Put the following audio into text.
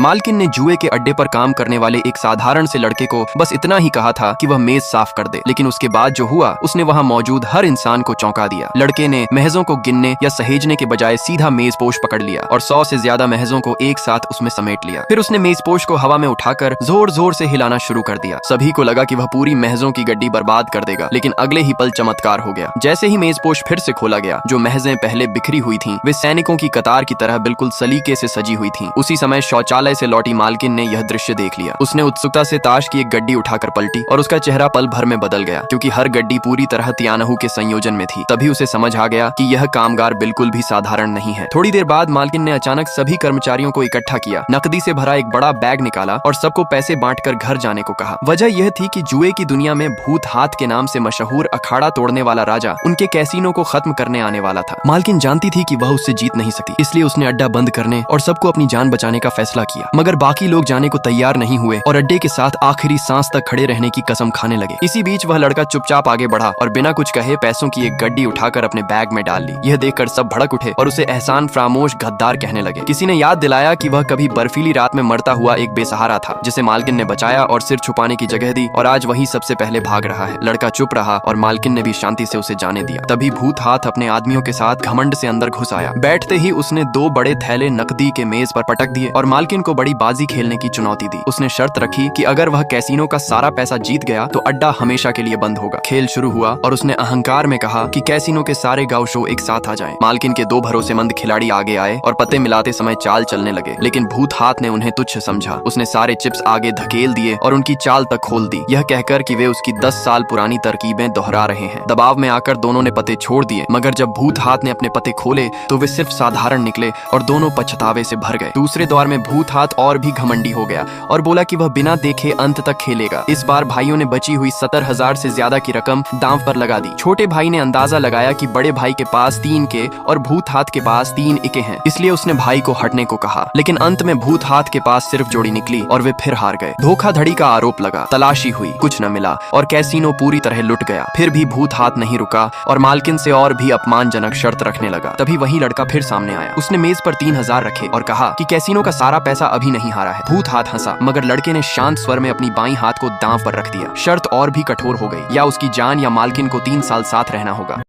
मालकिन ने जुए के अड्डे पर काम करने वाले एक साधारण से लड़के को बस इतना ही कहा था कि वह मेज साफ कर दे, लेकिन उसके बाद जो हुआ उसने वहाँ मौजूद हर इंसान को चौंका दिया। लड़के ने महजों को गिनने या सहेजने के बजाय सीधा मेजपोश पकड़ लिया और 100 से ज्यादा महजों को एक साथ उसमें समेट लिया। फिर उसने मेजपोश को हवा में उठाकर जोर जोर से हिलाना शुरू कर दिया। सभी को लगा कि वह पूरी महजों की गड्डी बर्बाद कर देगा, लेकिन अगले ही पल चमत्कार हो गया। जैसे ही मेजपोश फिर से खोला गया, जो महजें पहले बिखरी हुई थीं, वे सैनिकों की कतार की तरह बिल्कुल सलीके से सजी हुई थीं। उसी समय शौचालय से लौटी मालकिन ने यह दृश्य देख लिया। उसने उत्सुकता से ताश की एक गड्डी उठाकर पलटी और उसका चेहरा पल भर में बदल गया, क्योंकि हर गड्डी पूरी तरह तियानहू के संयोजन में थी। तभी उसे समझ आ गया कि यह कामगार बिल्कुल भी साधारण नहीं है। थोड़ी देर बाद मालकिन ने अचानक सभी कर्मचारियों को इकट्ठा किया, नकदी से भरा एक बड़ा बैग निकाला और सबको पैसे बांटकर घर जाने को कहा। वजह यह थी कि जुए की दुनिया में भूत हाथ के नाम से मशहूर अखाड़ा तोड़ने वाला राजा उनके कैसीनो को खत्म करने आने वाला था। मालकिन जानती थी कि वह उससे जीत नहीं सकती, इसलिए उसने अड्डा बंद करने और सबको अपनी जान बचाने का फैसला किया। मगर बाकी लोग जाने को तैयार नहीं हुए और अड्डे के साथ आखिरी सांस तक खड़े रहने की कसम खाने लगे। इसी बीच वह लड़का चुपचाप आगे बढ़ा और बिना कुछ कहे पैसों की एक गड्डी उठाकर अपने बैग में डाल ली। यह देखकर सब भड़क उठे और उसे एहसान फरामोश गद्दार कहने लगे। किसी ने याद दिलाया कि वह कभी बर्फीली रात में मरता हुआ एक बेसहारा था, जिसे मालकिन ने बचाया और सिर छुपाने की जगह दी, और आज वही सबसे पहले भाग रहा है। लड़का चुप रहा और मालकिन ने भी शांति से उसे जाने दिया। तभी भूत हाथ अपने आदमियों के साथ घमंड से अंदर घुस आया। बैठते ही उसने 2 बड़े थैले नकदी के मेज पर पटक दिए और मालकिन को बड़ी बाजी खेलने की चुनौती दी। उसने शर्त रखी कि अगर वह कैसीनो का सारा पैसा जीत गया तो अड्डा हमेशा के लिए बंद होगा। खेल शुरू हुआ और उसने अहंकार में कहा कि कैसीनो के सारे गाँव शो एक साथ आ जाएं। मालकिन के 2 भरोसेमंद खिलाड़ी आगे आए और पत्ते मिलाते समय चाल चलने लगे, लेकिन भूत हाथ ने उन्हें तुच्छ समझा। उसने सारे चिप्स आगे धकेल दिए और उनकी चाल तक खोल दी, यह कहकर कि वे उसकी 10 साल पुरानी तरकीबें दोहरा रहे हैं। दबाव में आकर दोनों ने पत्ते छोड़ दिए, मगर जब भूत हाथ ने अपने पत्ते खोले तो वे सिर्फ साधारण निकले और दोनों पछतावे से भर गए। दूसरे दौर में भूत हाथ और भी घमंडी हो गया और बोला कि वह बिना देखे अंत तक खेलेगा। इस बार भाइयों ने बची हुई 70,000 से ज्यादा की रकम दांव पर लगा दी। छोटे भाई ने अंदाजा लगाया कि बड़े भाई के पास 3 के और भूत हाथ के पास 3 इके हैं, इसलिए उसने भाई को हटने को कहा, लेकिन अंत में भूत हाथ के पास सिर्फ जोड़ी निकली और वे फिर हार गए। धोखाधड़ी का आरोप लगा, तलाशी हुई, कुछ न मिला और कैसीनो पूरी तरह लुट गया। फिर भी भूत हाथ नहीं रुका और मालकिन से और भी अपमानजनक शर्त रखने लगा। तभी वही लड़का फिर सामने आया। उसने मेज पर 3,000 रखे और कहा कि कैसीनो का सारा पैसा अभी नहीं हारा है। भूत हाथ हंसा, मगर लड़के ने शांत स्वर में अपनी बाईं हाथ को दांव पर रख दिया। शर्त और भी कठोर हो गई, या उसकी जान या मालकिन को 3 साल साथ रहना होगा।